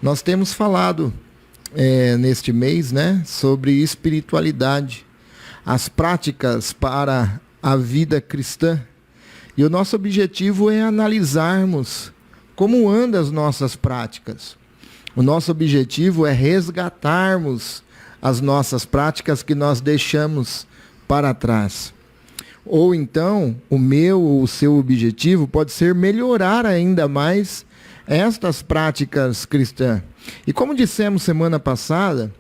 Nós temos falado neste mês, né, sobre espiritualidade, as práticas para a vida cristã. E o nosso objetivo é analisarmos como andam as nossas práticas. O nosso objetivo é resgatarmos as nossas práticas que nós deixamos para trás. Ou então, o meu ou o seu objetivo pode ser melhorar ainda mais estas práticas cristãs. E como dissemos semana passada,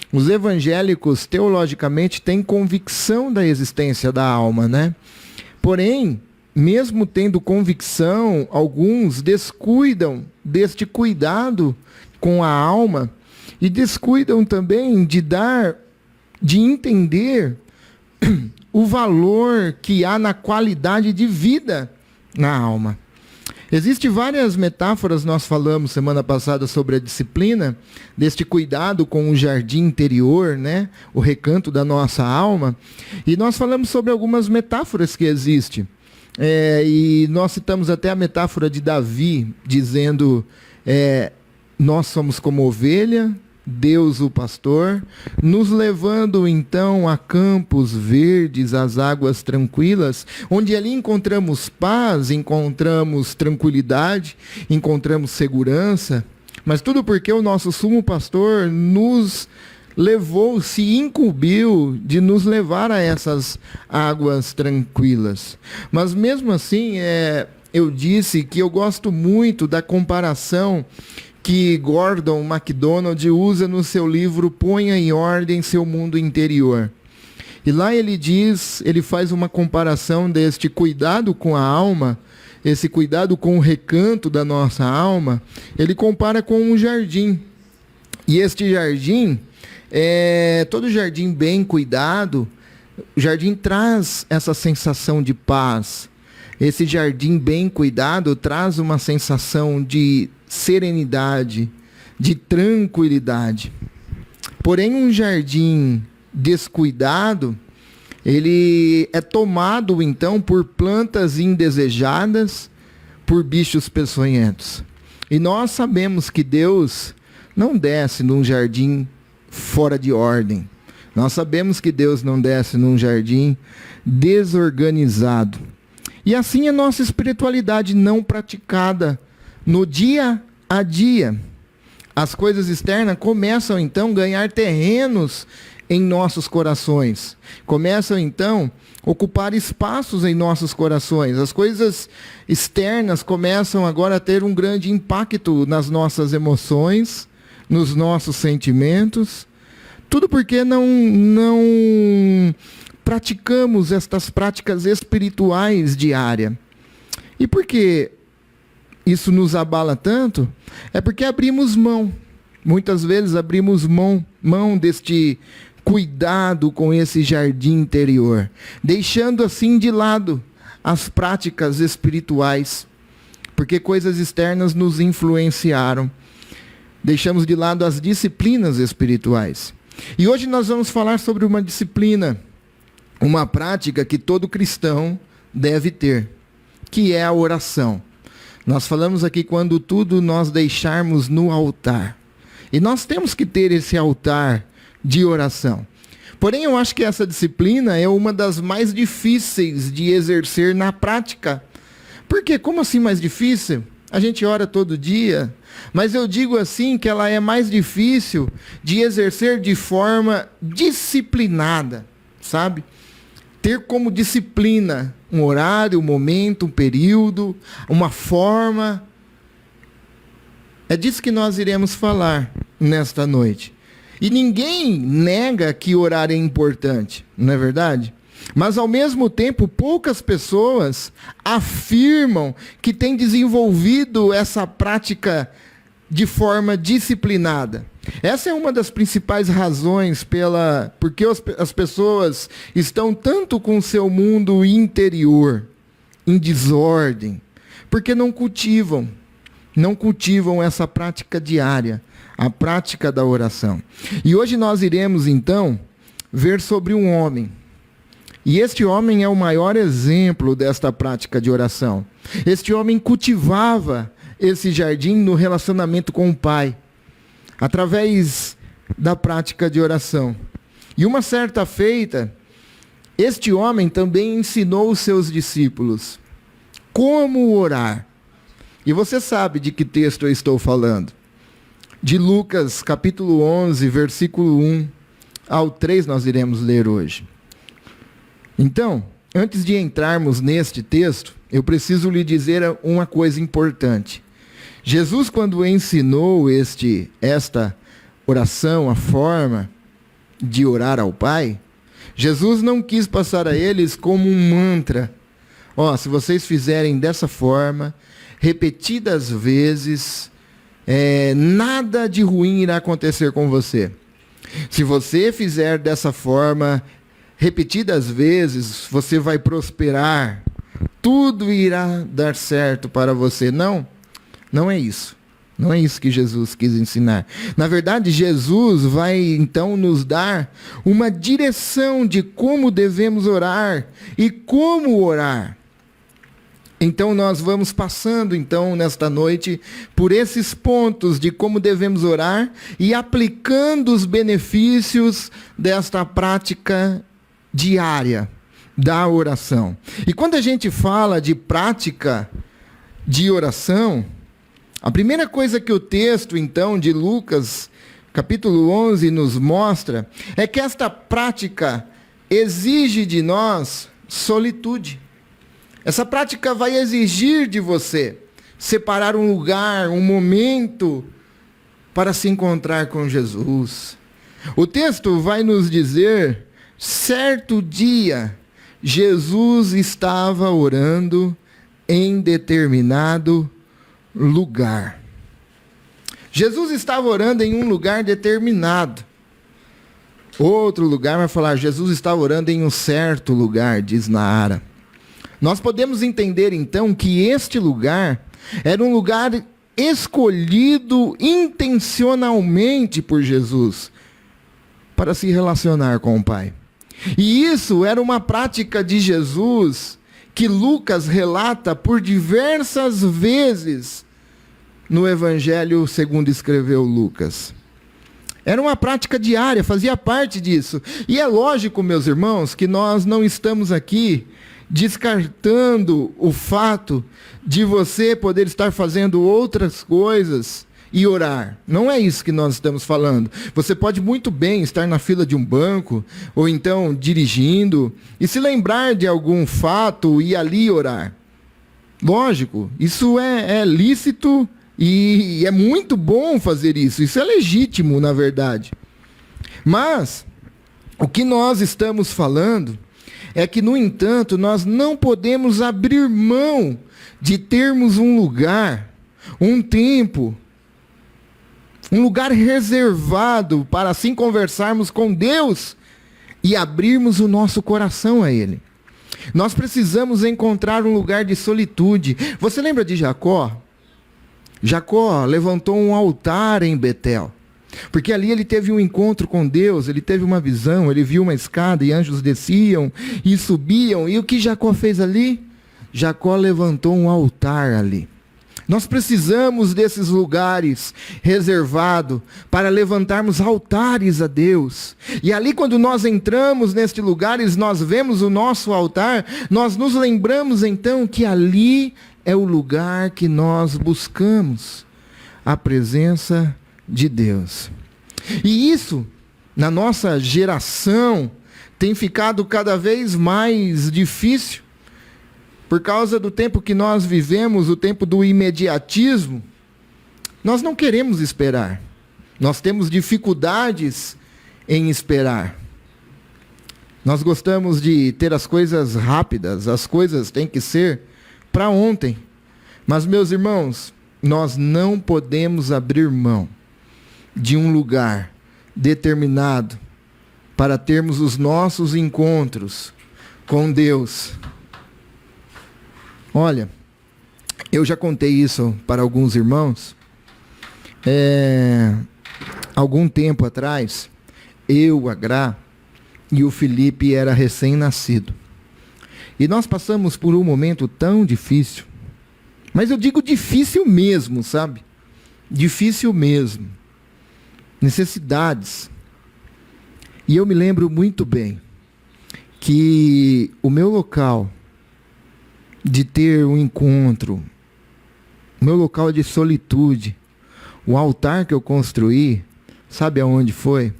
os evangélicos teologicamente têm convicção da existência da alma, né? Porém, mesmo tendo convicção, alguns descuidam deste cuidado com a alma e descuidam também de entender o valor que há na qualidade de vida na alma. Existem várias metáforas, nós falamos semana passada sobre a disciplina, deste cuidado com o jardim interior, né? O recanto da nossa alma. E nós falamos sobre algumas metáforas que existem. E nós citamos até a metáfora de Davi, dizendo, nós somos como ovelha, Deus o pastor, nos levando então a campos verdes, às águas tranquilas, onde ali encontramos paz, encontramos tranquilidade, encontramos segurança, mas tudo porque o nosso sumo pastor nos levou, se incumbiu de nos levar a essas águas tranquilas. Mas mesmo assim, eu disse que eu gosto muito da comparação que Gordon MacDonald usa no seu livro Ponha em Ordem Seu Mundo Interior. E lá ele faz uma comparação deste cuidado com a alma, esse cuidado com o recanto da nossa alma, ele compara com um jardim. E este jardim, todo jardim bem cuidado, o jardim traz essa sensação de paz. Esse jardim bem cuidado traz uma sensação de serenidade, de tranquilidade. Porém, um jardim descuidado, ele é tomado então por plantas indesejadas, por bichos peçonhentos. E nós sabemos que Deus não desce num jardim fora de ordem. Nós sabemos que Deus não desce num jardim desorganizado. E assim a nossa espiritualidade não praticada no dia a dia. As coisas externas começam então a ganhar terrenos em nossos corações. Começam então a ocupar espaços em nossos corações. As coisas externas começam agora a ter um grande impacto nas nossas emoções, nos nossos sentimentos. Tudo porque não praticamos estas práticas espirituais diárias. E por que isso nos abala tanto? É porque abrimos mão. Muitas vezes abrimos mão deste cuidado com esse jardim interior, deixando assim de lado as práticas espirituais, porque coisas externas nos influenciaram. Deixamos de lado as disciplinas espirituais. E hoje nós vamos falar sobre uma disciplina, uma prática que todo cristão deve ter, que é a oração. Nós falamos aqui quando tudo nós deixarmos no altar. E nós temos que ter esse altar de oração. Porém, eu acho que essa disciplina é uma das mais difíceis de exercer na prática. Por quê? Como assim mais difícil? A gente ora todo dia, mas eu digo assim que ela é mais difícil de exercer de forma disciplinada, sabe? Ter como disciplina um horário, um momento, um período, uma forma. É disso que nós iremos falar nesta noite. E ninguém nega que orar é importante, não é verdade? Mas, ao mesmo tempo, poucas pessoas afirmam que têm desenvolvido essa prática de forma disciplinada. Essa é uma das principais razões porque as pessoas estão tanto com o seu mundo interior em desordem, porque não cultivam essa prática diária, a prática da oração. E hoje nós iremos então ver sobre um homem. E este homem é o maior exemplo desta prática de oração. Este homem cultivava esse jardim no relacionamento com o Pai. através da prática de oração. E uma certa feita, este homem também ensinou os seus discípulos como orar. E você sabe de que texto eu estou falando. De Lucas, capítulo 11, versículo 1 ao 3, nós iremos ler hoje. Então, antes de entrarmos neste texto, eu preciso lhe dizer uma coisa importante. Jesus, quando ensinou esta oração, a forma de orar ao Pai, Jesus não quis passar a eles como um mantra. Se vocês fizerem dessa forma, repetidas vezes, nada de ruim irá acontecer com você. Se você fizer dessa forma, repetidas vezes, você vai prosperar. Tudo irá dar certo para você. Não é isso. Não é isso que Jesus quis ensinar. Na verdade, Jesus vai então nos dar uma direção de como devemos orar e como orar. Então nós vamos passando nesta noite por esses pontos de como devemos orar e aplicando os benefícios desta prática diária da oração. E quando a gente fala de prática de oração, a primeira coisa que o texto, então, de Lucas, capítulo 11, nos mostra, é que esta prática exige de nós solitude. Essa prática vai exigir de você separar um lugar, um momento, para se encontrar com Jesus. O texto vai nos dizer, certo dia, Jesus estava orando em determinado lugar. Jesus estava orando em um lugar determinado. Outro lugar vai falar, Jesus estava orando em um certo lugar, diz Nahara. Nós podemos entender então que este lugar era um lugar escolhido intencionalmente por Jesus para se relacionar com o Pai. E isso era uma prática de Jesus que Lucas relata por diversas vezes no Evangelho segundo escreveu Lucas. Era uma prática diária, fazia parte disso. E é lógico, meus irmãos, que nós não estamos aqui descartando o fato de você poder estar fazendo outras coisas e orar. Não é isso que nós estamos falando. Você pode muito bem estar na fila de um banco, ou então dirigindo, e se lembrar de algum fato e ali orar. Lógico, isso é lícito e é muito bom fazer isso. Isso é legítimo, na verdade. Mas, o que nós estamos falando é que, no entanto, nós não podemos abrir mão de termos um lugar, um tempo, um lugar reservado para assim conversarmos com Deus e abrirmos o nosso coração a Ele. Nós precisamos encontrar um lugar de solitude. Você lembra de Jacó? Jacó levantou um altar em Betel. Porque ali ele teve um encontro com Deus, ele teve uma visão, ele viu uma escada e anjos desciam e subiam. E o que Jacó fez ali? Jacó levantou um altar ali. Nós precisamos desses lugares reservados para levantarmos altares a Deus. E ali, quando nós entramos nestes lugares, nós vemos o nosso altar, nós nos lembramos então que ali é o lugar que nós buscamos a presença de Deus. E isso, na nossa geração, tem ficado cada vez mais difícil, por causa do tempo que nós vivemos, o tempo do imediatismo. Nós não queremos esperar. Nós temos dificuldades em esperar. Nós gostamos de ter as coisas rápidas, as coisas têm que ser para ontem. Mas, meus irmãos, nós não podemos abrir mão de um lugar determinado para termos os nossos encontros com Deus. Olha, eu já contei isso para alguns irmãos. Algum tempo atrás, eu, a Gra e o Felipe era recém-nascido. E nós passamos por um momento tão difícil. Mas eu digo difícil mesmo, sabe? Difícil mesmo. necessidades. E eu me lembro muito bem que o meu local de ter um encontro, o meu local de solitude, o altar que eu construí, sabe aonde foi?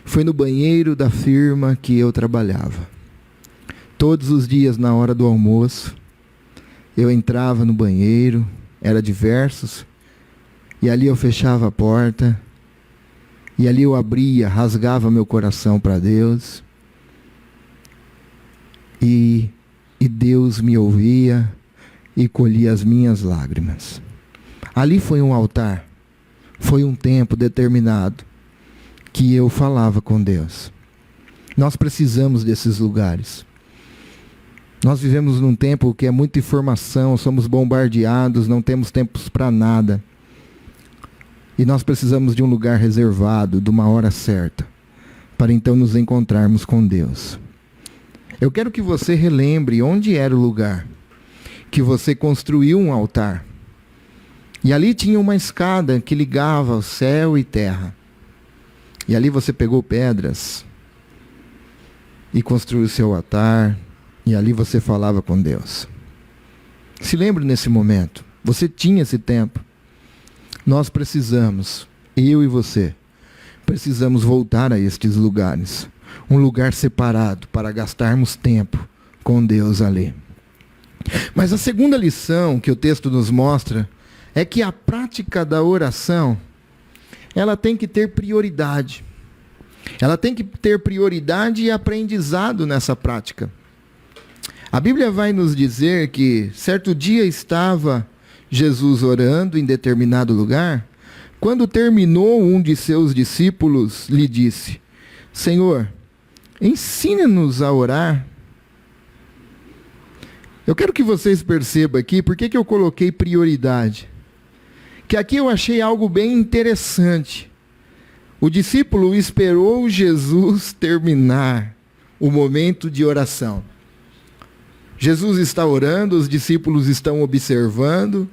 Foi no banheiro da firma que eu trabalhava. Todos os dias, na hora do almoço, eu entrava no banheiro, era diversos, e ali eu fechava a porta, e ali eu abria, rasgava meu coração para Deus, e Deus me ouvia e colhia as minhas lágrimas. Ali foi um altar, foi um tempo determinado que eu falava com Deus. Nós precisamos desses lugares. Nós vivemos num tempo que é muita informação, somos bombardeados, não temos tempos para nada. E nós precisamos de um lugar reservado, de uma hora certa, para então nos encontrarmos com Deus. Eu quero que você relembre onde era o lugar que você construiu um altar. E ali tinha uma escada que ligava o céu e terra. E ali você pegou pedras e construiu o seu altar. E ali você falava com Deus. Se lembre nesse momento. Você tinha esse tempo. Nós precisamos, eu e você, precisamos voltar a estes lugares. Um lugar separado para gastarmos tempo com Deus ali. Mas a segunda lição que o texto nos mostra é que a prática da oração, ela tem que ter prioridade. Ela tem que ter prioridade e aprendizado nessa prática. A Bíblia vai nos dizer que certo dia estava Jesus orando em determinado lugar. Quando terminou, um de seus discípulos lhe disse: Senhor, ensine-nos a orar. Eu quero que vocês percebam aqui, por que eu coloquei prioridade? Que aqui eu achei algo bem interessante. O discípulo esperou Jesus terminar o momento de oração. Jesus está orando, os discípulos estão observando.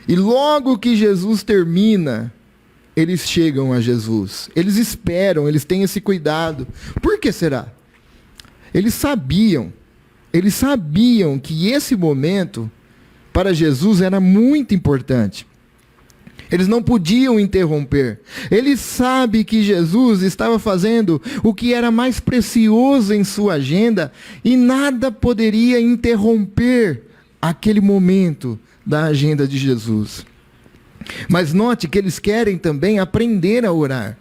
E logo que Jesus termina, eles chegam a Jesus. Eles esperam, eles têm esse cuidado. Por que será? Eles sabiam que esse momento para Jesus era muito importante. Eles não podiam interromper. Eles sabem que Jesus estava fazendo o que era mais precioso em sua agenda e nada poderia interromper aquele momento da agenda de Jesus. Mas note que eles querem também aprender a orar.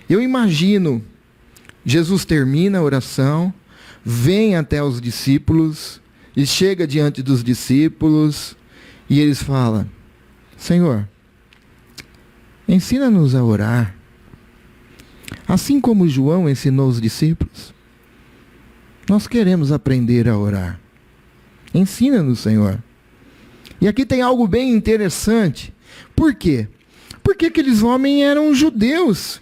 Eu imagino, Jesus termina a oração, vem até os discípulos e chega diante dos discípulos e eles falam: Senhor, ensina-nos a orar, assim como João ensinou os discípulos. Nós queremos aprender a orar. Ensina-nos, Senhor. E aqui tem algo bem interessante. Por quê? Porque aqueles homens eram judeus.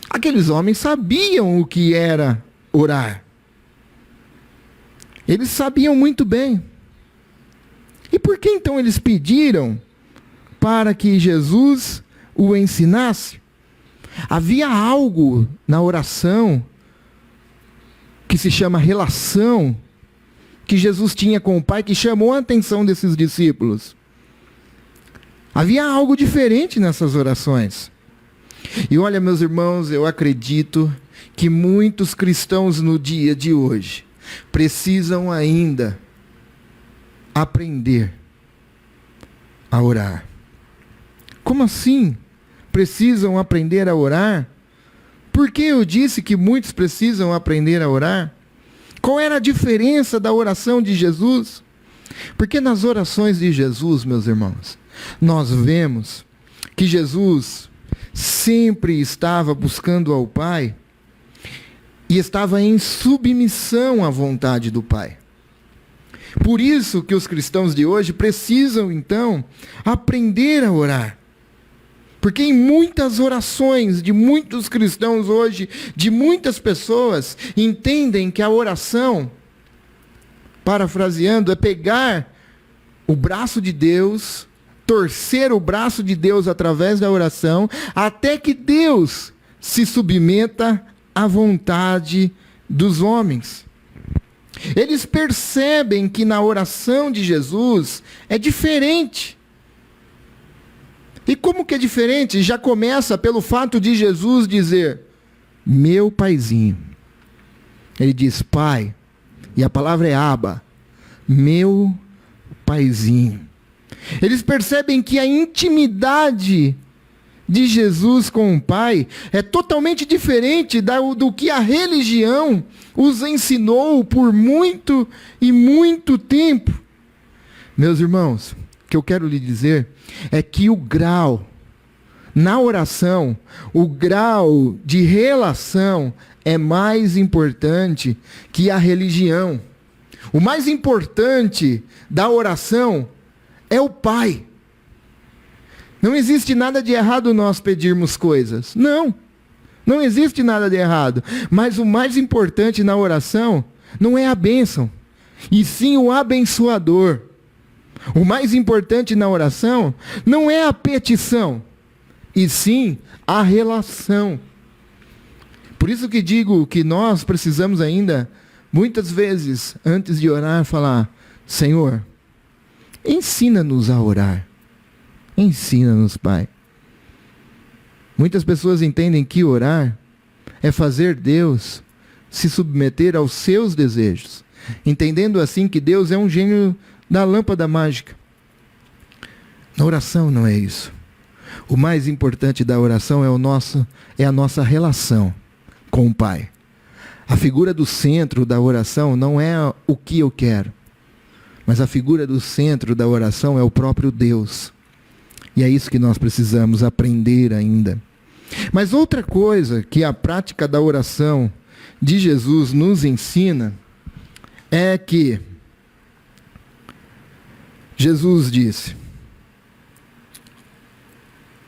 Aqueles homens sabiam o que era orar. Eles sabiam muito bem. E por que então eles pediram para que Jesus o ensinasse? Havia algo na oração que se chama relação, que Jesus tinha com o Pai, que chamou a atenção desses discípulos. Havia algo diferente nessas orações. E olha, meus irmãos, eu acredito que muitos cristãos no dia de hoje precisam ainda aprender a orar. Como assim? Precisam aprender a orar? Por que eu disse que muitos precisam aprender a orar? Qual era a diferença da oração de Jesus? Porque nas orações de Jesus, meus irmãos, nós vemos que Jesus sempre estava buscando ao Pai e estava em submissão à vontade do Pai. Por isso que os cristãos de hoje precisam, então, aprender a orar. Porque em muitas orações de muitos cristãos hoje, de muitas pessoas, entendem que a oração, parafraseando, é pegar o braço de Deus, torcer o braço de Deus através da oração, até que Deus se submeta à vontade dos homens. Eles percebem que na oração de Jesus é diferente. E como que é diferente? Já começa pelo fato de Jesus dizer, meu paizinho. Ele diz, pai, e a palavra é Abba, meu paizinho. Eles percebem que a intimidade de Jesus com o Pai é totalmente diferente do que a religião os ensinou por muito e muito tempo. Meus irmãos, o que eu quero lhe dizer é que o grau na oração, o grau de relação é mais importante que a religião. O mais importante da oração é o Pai. Não existe nada de errado nós pedirmos coisas. Não existe nada de errado. Mas o mais importante na oração não é a bênção, e sim o abençoador. O mais importante na oração não é a petição, e sim a relação. Por isso que digo que nós precisamos ainda, muitas vezes, antes de orar, falar, Senhor, ensina-nos a orar. Ensina-nos, Pai. Muitas pessoas entendem que orar é fazer Deus se submeter aos seus desejos, entendendo assim que Deus é um gênio da lâmpada mágica. Na oração não é isso. O mais importante da oração é a nossa relação com o Pai. A figura do centro da oração não é o que eu quero, mas a figura do centro da oração é o próprio Deus. E é isso que nós precisamos aprender ainda. Mas outra coisa que a prática da oração de Jesus nos ensina é que Jesus disse,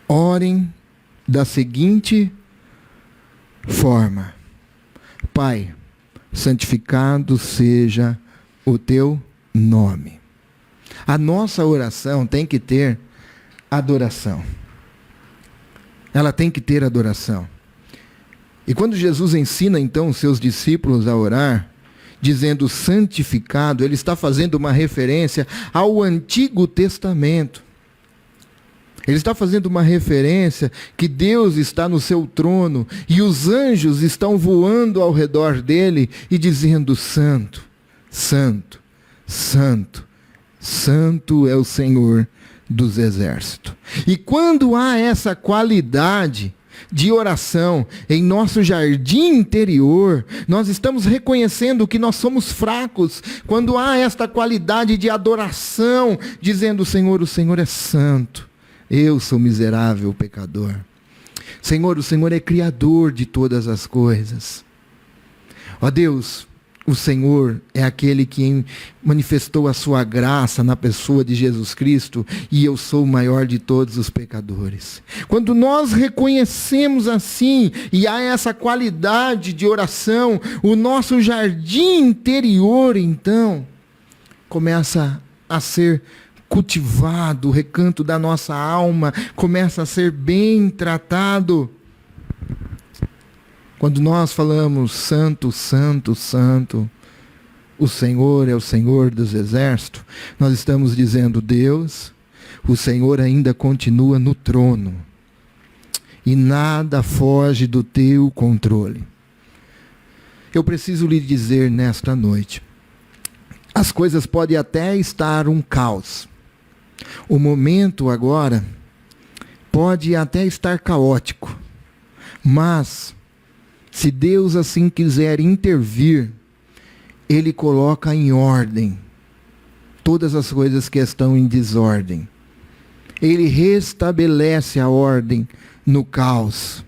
orem da seguinte forma, Pai, santificado seja o teu nome. A nossa oração tem que ter adoração. Ela tem que ter adoração. E quando Jesus ensina então os seus discípulos a orar, dizendo santificado, ele está fazendo uma referência ao Antigo Testamento. Ele está fazendo uma referência que Deus está no seu trono e os anjos estão voando ao redor dele e dizendo santo, santo, santo, santo é o Senhor dos exércitos. E quando há essa qualidade de oração em nosso jardim interior, nós estamos reconhecendo que nós somos fracos. Quando há esta qualidade de adoração, dizendo, Senhor, o Senhor é santo, eu sou miserável pecador. Senhor, o Senhor é criador de todas as coisas. Ó Deus, o Senhor é aquele que manifestou a sua graça na pessoa de Jesus Cristo, e eu sou o maior de todos os pecadores. Quando nós reconhecemos assim, e há essa qualidade de oração, o nosso jardim interior, então, começa a ser cultivado, o recanto da nossa alma começa a ser bem tratado. Quando nós falamos santo, santo, santo, o Senhor é o Senhor dos exércitos, nós estamos dizendo, Deus, o Senhor ainda continua no trono e nada foge do teu controle. Eu preciso lhe dizer nesta noite, as coisas podem até estar um caos. O momento agora pode até estar caótico, mas se Deus assim quiser intervir, Ele coloca em ordem todas as coisas que estão em desordem. Ele restabelece a ordem no caos.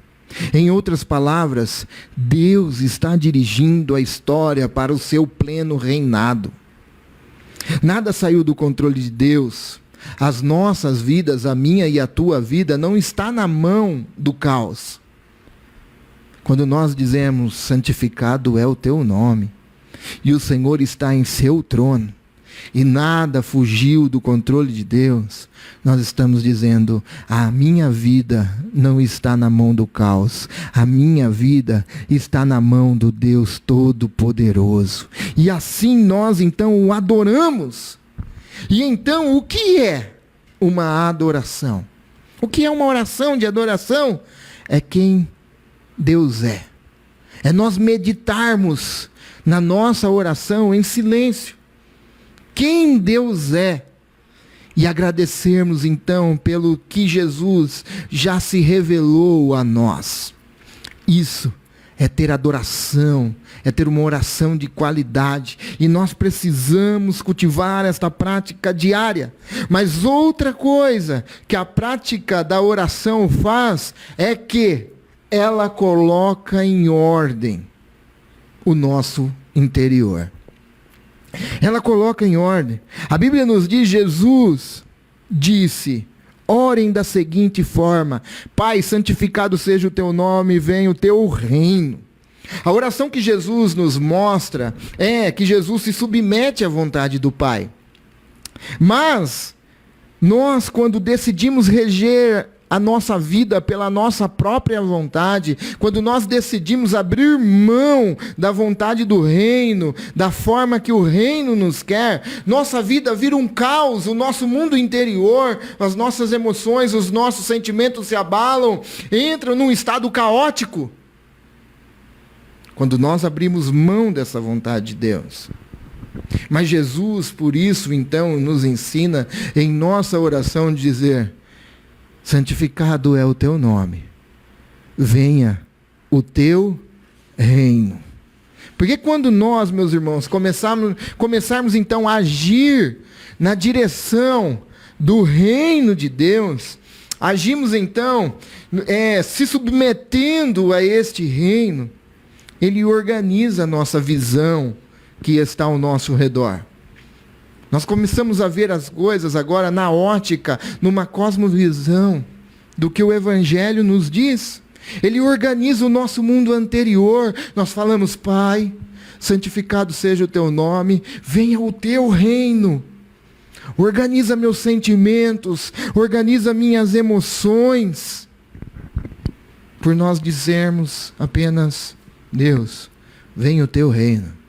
Em outras palavras, Deus está dirigindo a história para o seu pleno reinado. Nada saiu do controle de Deus. As nossas vidas, a minha e a tua vida, não está na mão do caos. Quando nós dizemos, santificado é o teu nome, e o Senhor está em seu trono, e nada fugiu do controle de Deus, nós estamos dizendo: a minha vida não está na mão do caos, a minha vida está na mão do Deus Todo-Poderoso. E assim nós então o adoramos. E então o que é uma adoração? O que é uma oração de adoração? É quem Deus é. É nós meditarmos na nossa oração em silêncio quem Deus é, e agradecermos então pelo que Jesus já se revelou a nós. Isso é ter adoração, é ter uma oração de qualidade, e nós precisamos cultivar esta prática diária. Mas outra coisa que a prática da oração faz é que ela coloca em ordem o nosso interior. Ela coloca em ordem. A Bíblia nos diz, Jesus disse: orem da seguinte forma: Pai, santificado seja o teu nome, venha o teu reino. A oração que Jesus nos mostra é que Jesus se submete à vontade do Pai. Mas nós, quando decidimos reger a nossa vida pela nossa própria vontade, quando nós decidimos abrir mão da vontade do reino, da forma que o reino nos quer, nossa vida vira um caos, o nosso mundo interior, as nossas emoções, os nossos sentimentos se abalam, entram num estado caótico. Quando nós abrimos mão dessa vontade de Deus. Mas Jesus, por isso, então, nos ensina em nossa oração dizer: santificado é o teu nome, venha o teu reino. Porque quando nós, meus irmãos, começarmos então a agir na direção do reino de Deus, agimos então se submetendo a este reino, ele organiza a nossa visão que está ao nosso redor. Nós começamos a ver as coisas agora na ótica, numa cosmovisão do que o Evangelho nos diz. Ele organiza o nosso mundo anterior. Nós falamos: Pai, santificado seja o teu nome, venha o teu reino. Organiza meus sentimentos, organiza minhas emoções. Por nós dizermos apenas: Deus, venha o teu reino.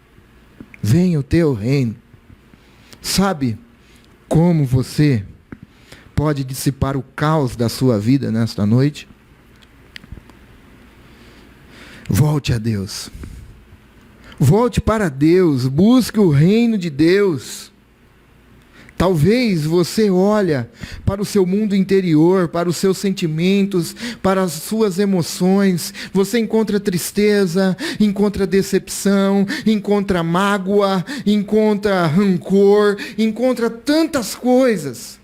Venha o teu reino. Sabe como você pode dissipar o caos da sua vida nesta noite? Volte a Deus. Volte para Deus. Busque o reino de Deus. Talvez você olhe para o seu mundo interior, para os seus sentimentos, para as suas emoções. Você encontra tristeza, encontra decepção, encontra mágoa, encontra rancor, encontra tantas coisas.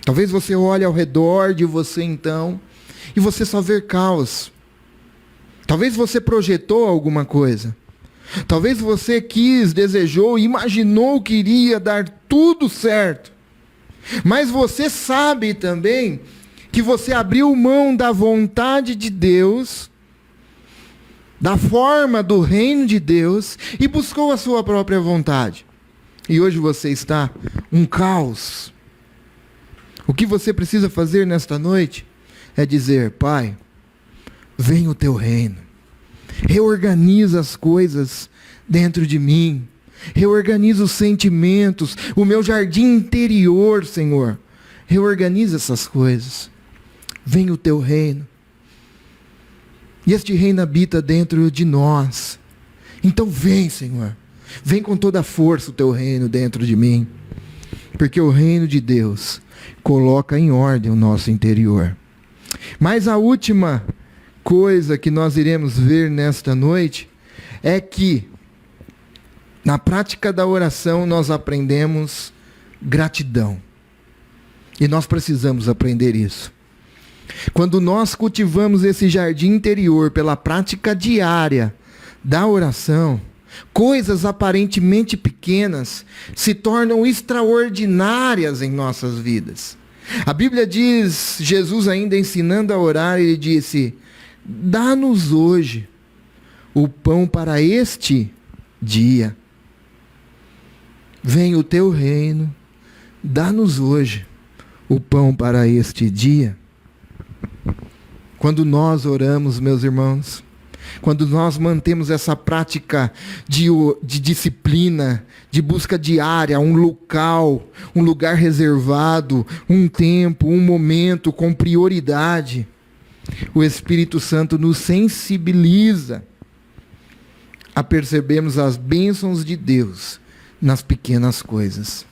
Talvez você olhe ao redor de você então, e você só vê caos. Talvez você projetou alguma coisa. Talvez você desejou, imaginou que iria dar tudo certo. Mas você sabe também que você abriu mão da vontade de Deus, da forma do reino de Deus, e buscou a sua própria vontade. E hoje você está um caos. O que você precisa fazer nesta noite é dizer: Pai, venha o teu reino. Reorganiza as coisas dentro de mim. Reorganiza os sentimentos, o meu jardim interior, Senhor. Reorganiza essas coisas. Venha o teu reino. E este reino habita dentro de nós. Então vem, Senhor. Vem com toda a força o teu reino dentro de mim. Porque o reino de Deus coloca em ordem o nosso interior. Mas a última coisa que nós iremos ver nesta noite é que na prática da oração nós aprendemos gratidão. E nós precisamos aprender isso. Quando nós cultivamos esse jardim interior pela prática diária da oração, coisas aparentemente pequenas se tornam extraordinárias em nossas vidas. A Bíblia diz, Jesus ainda ensinando a orar, ele disse: dá-nos hoje o pão para este dia. Venha o teu reino, dá-nos hoje o pão para este dia. Quando nós oramos, meus irmãos, quando nós mantemos essa prática de disciplina, de busca diária, um local, um lugar reservado, um tempo, um momento com prioridade, o Espírito Santo nos sensibiliza a percebermos as bênçãos de Deus nas pequenas coisas.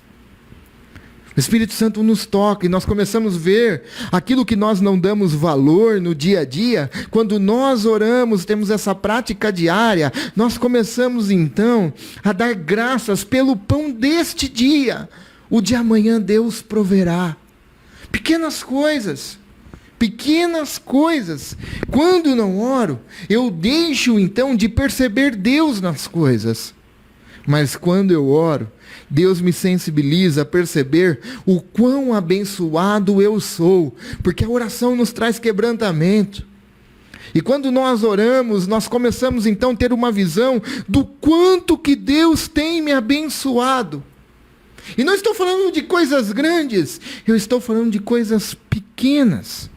O Espírito Santo nos toca e nós começamos a ver aquilo que nós não damos valor no dia a dia. Quando nós oramos, temos essa prática diária, nós começamos então a dar graças pelo pão deste dia. O de amanhã Deus proverá. Pequenas coisas. Pequenas coisas. Quando não oro, eu deixo então de perceber Deus nas coisas. Mas quando eu oro, Deus me sensibiliza a perceber o quão abençoado eu sou, porque a oração nos traz quebrantamento. E quando nós oramos, nós começamos então a ter uma visão do quanto que Deus tem me abençoado. E não estou falando de coisas grandes, eu estou falando de coisas pequenas.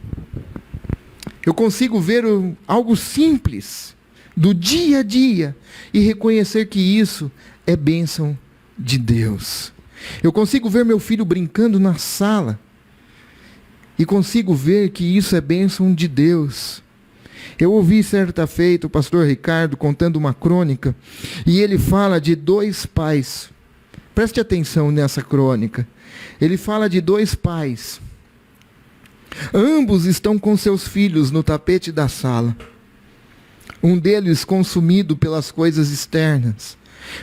Eu consigo ver algo simples do dia a dia e reconhecer que isso é bênção de Deus. Eu consigo ver meu filho brincando na sala e consigo ver que isso é bênção de Deus. Eu ouvi certa feita o pastor Ricardo contando uma crônica e ele fala de dois pais. Preste atenção nessa crônica. Ele fala de dois pais. Ambos estão com seus filhos no tapete da sala. Um deles consumido pelas coisas externas,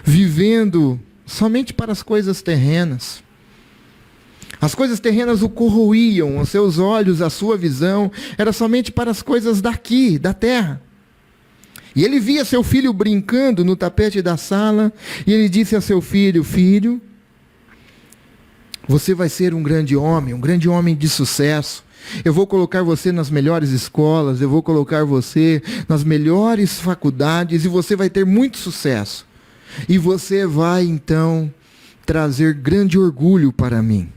vivendo somente para as coisas terrenas. As coisas terrenas o corroíam, os seus olhos, a sua visão, era somente para as coisas daqui, da terra. E ele via seu filho brincando no tapete da sala, e ele disse a seu filho: filho, você vai ser um grande homem de sucesso. Eu vou colocar você nas melhores escolas, eu vou colocar você nas melhores faculdades, e você vai ter muito sucesso. E você vai, então, trazer grande orgulho para mim.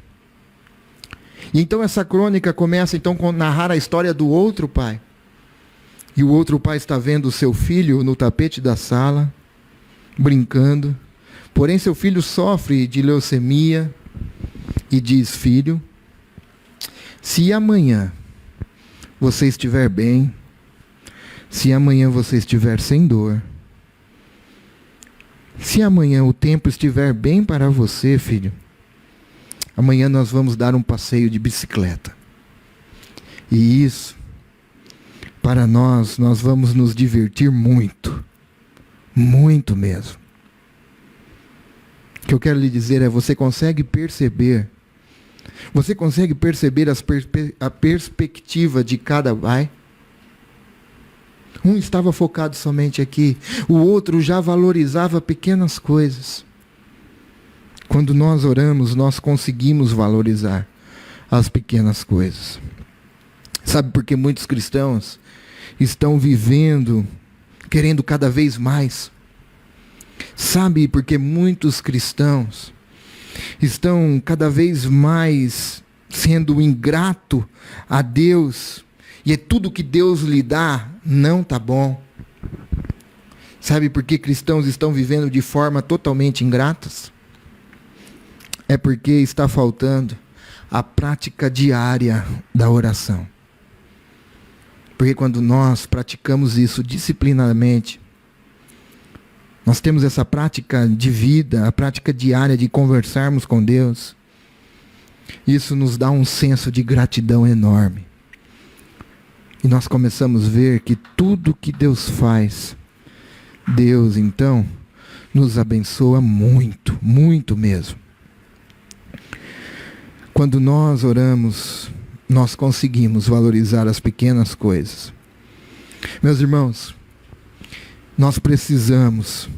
E então essa crônica começa, então, a narrar a história do outro pai. E o outro pai está vendo o seu filho no tapete da sala, brincando. Porém, seu filho sofre de leucemia e diz: filho, se amanhã você estiver bem, se amanhã você estiver sem dor, se amanhã o tempo estiver bem para você, filho, amanhã nós vamos dar um passeio de bicicleta. E isso, para nós vamos nos divertir muito. Muito mesmo. O que eu quero lhe dizer é, você consegue perceber a perspectiva de cada pai? Um estava focado somente aqui, o outro já valorizava pequenas coisas. Quando nós oramos, nós conseguimos valorizar as pequenas coisas. Sabe por que muitos cristãos estão vivendo, querendo cada vez mais? Sabe por que muitos cristãos estão cada vez mais sendo ingrato a Deus, e é tudo que Deus lhe dá não está bom? Sabe por que cristãos estão vivendo de forma totalmente ingratas? É porque está faltando a prática diária da oração. Porque quando nós praticamos isso disciplinadamente, nós temos essa prática de vida, a prática diária de conversarmos com Deus, isso nos dá um senso de gratidão enorme. E nós começamos a ver que tudo que Deus faz, Deus então nos abençoa muito, muito mesmo. Quando nós oramos, nós conseguimos valorizar as pequenas coisas. Meus irmãos, nós precisamos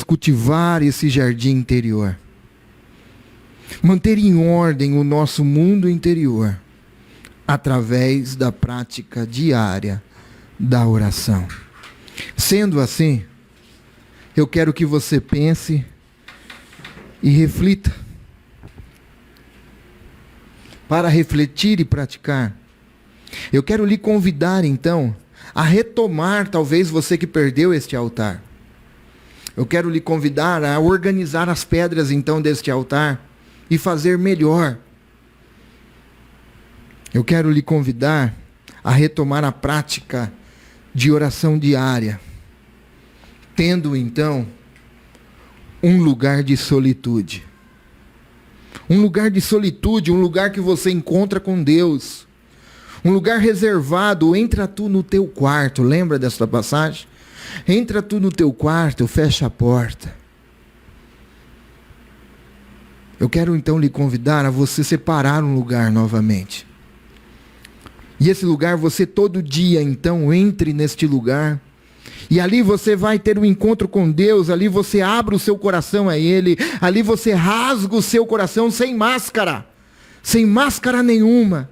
cultivar esse jardim interior. Manter em ordem o nosso mundo interior, através da prática diária da oração. Sendo assim, eu quero que você pense e reflita. Para refletir e praticar, eu quero lhe convidar então a retomar, talvez você que perdeu este altar. Eu quero lhe convidar a organizar as pedras então deste altar e fazer melhor. Eu quero lhe convidar a retomar a prática de oração diária, tendo então um lugar de solitude. Um lugar de solitude, um lugar que você encontra com Deus. Um lugar reservado, entra tu no teu quarto, lembra desta passagem? Entra tu no teu quarto, fecha a porta. Eu quero então lhe convidar a você separar um lugar novamente. E esse lugar, você todo dia então entre neste lugar. E ali você vai ter um encontro com Deus, ali você abre o seu coração a Ele, ali você rasga o seu coração sem máscara nenhuma.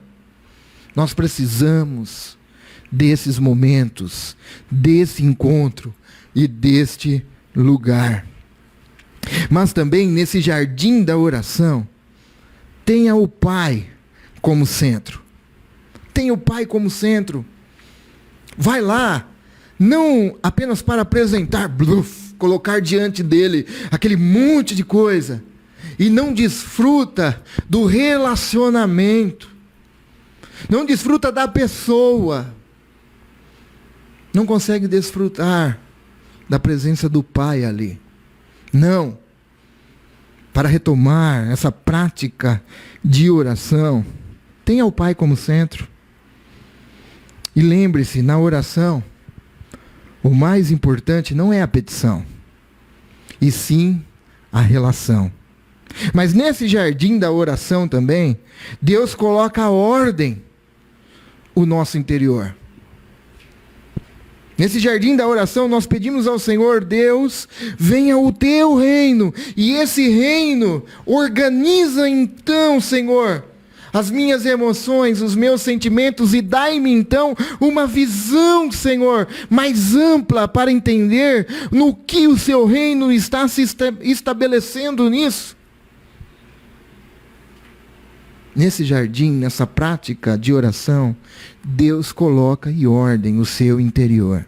Nós precisamos desses momentos, desse encontro e deste lugar. Mas também nesse jardim da oração, tenha o Pai como centro. Tenha o Pai como centro. Vai lá, não apenas para apresentar, colocar diante dele aquele monte de coisa, e não desfruta do relacionamento, não desfruta da pessoa, não consegue desfrutar da presença do Pai ali. Não. Para retomar essa prática de oração, tenha o Pai como centro. E lembre-se, na oração, o mais importante não é a petição, e sim a relação. Mas nesse jardim da oração também, Deus coloca a ordem o nosso interior. Nesse jardim da oração, nós pedimos ao Senhor: Deus, venha o teu reino. E esse reino organiza então, Senhor, as minhas emoções, os meus sentimentos, e dai-me então uma visão, Senhor, mais ampla para entender no que o seu reino está se estabelecendo nisso. Nesse jardim, nessa prática de oração, Deus coloca em ordem o seu interior.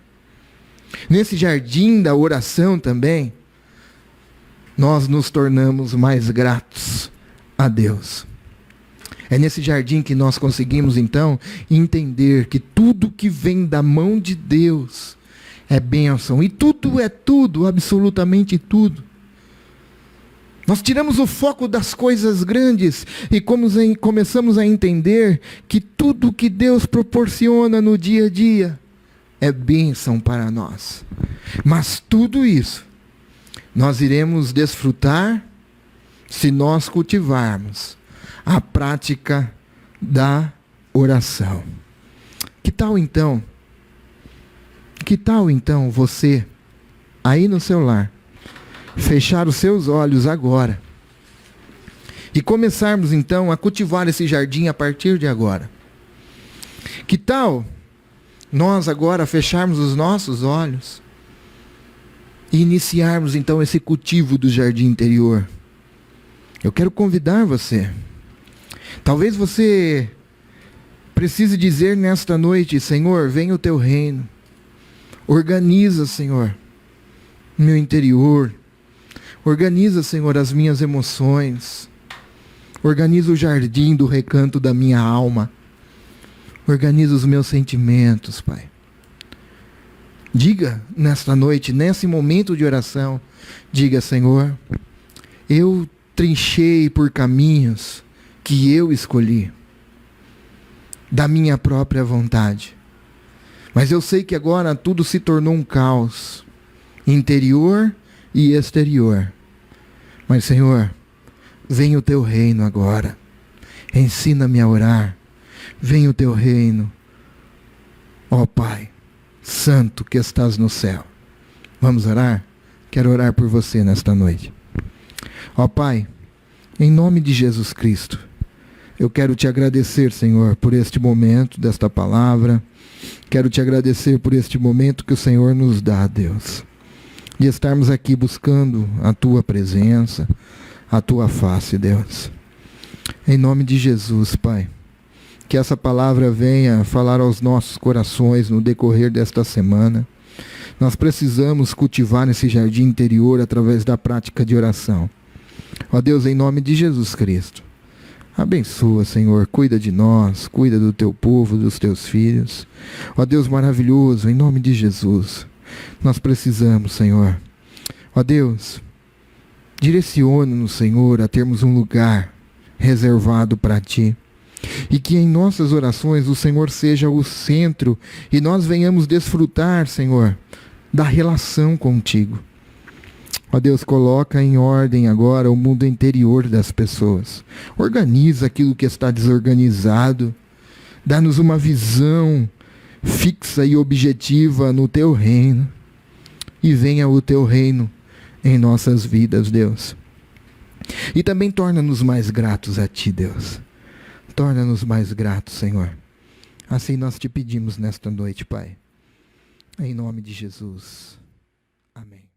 Nesse jardim da oração também, nós nos tornamos mais gratos a Deus. É nesse jardim que nós conseguimos então entender que tudo que vem da mão de Deus é bênção. E tudo é tudo, absolutamente tudo. Nós tiramos o foco das coisas grandes e começamos a entender que tudo que Deus proporciona no dia a dia é bênção para nós. Mas tudo isso nós iremos desfrutar se nós cultivarmos a prática da oração. Que tal então você, aí no seu lar, fechar os seus olhos agora e começarmos então a cultivar esse jardim a partir de agora? Que tal nós agora fecharmos os nossos olhos e iniciarmos então esse cultivo do jardim interior? Eu quero convidar você. Talvez você precise dizer nesta noite: Senhor, venha o teu reino. Organiza, Senhor, meu interior. Organiza, Senhor, as minhas emoções. Organiza o jardim do recanto da minha alma. Organiza os meus sentimentos, Pai. Diga nesta noite, nesse momento de oração, diga: Senhor, eu trinchei por caminhos que eu escolhi, da minha própria vontade. Mas eu sei que agora tudo se tornou um caos, interior e exterior. Mas, Senhor, vem o teu reino agora. Ensina-me a orar. Vem o teu reino. Ó Pai, Santo que estás no céu. Vamos orar? Quero orar por você nesta noite. Ó Pai, em nome de Jesus Cristo, eu quero te agradecer, Senhor, por este momento desta palavra. Quero te agradecer por este momento que o Senhor nos dá, Deus. de estarmos aqui buscando a Tua presença, a Tua face, Deus. Em nome de Jesus, Pai, que essa palavra venha falar aos nossos corações no decorrer desta semana. Nós precisamos cultivar esse jardim interior através da prática de oração. Ó Deus, em nome de Jesus Cristo, abençoa, Senhor, cuida de nós, cuida do Teu povo, dos Teus filhos. Ó Deus maravilhoso, em nome de Jesus, nós precisamos, Senhor. Ó Deus, direciona-nos, Senhor, a termos um lugar reservado para Ti. E que em nossas orações o Senhor seja o centro e nós venhamos desfrutar, Senhor, da relação contigo. Ó Deus, coloca em ordem agora o mundo interior das pessoas. Organiza aquilo que está desorganizado. Dá-nos uma visão fixa e objetiva no Teu reino. E venha o Teu reino em nossas vidas, Deus. E também torna-nos mais gratos a Ti, Deus. Torna-nos mais gratos, Senhor. Assim nós Te pedimos nesta noite, Pai. Em nome de Jesus. Amém.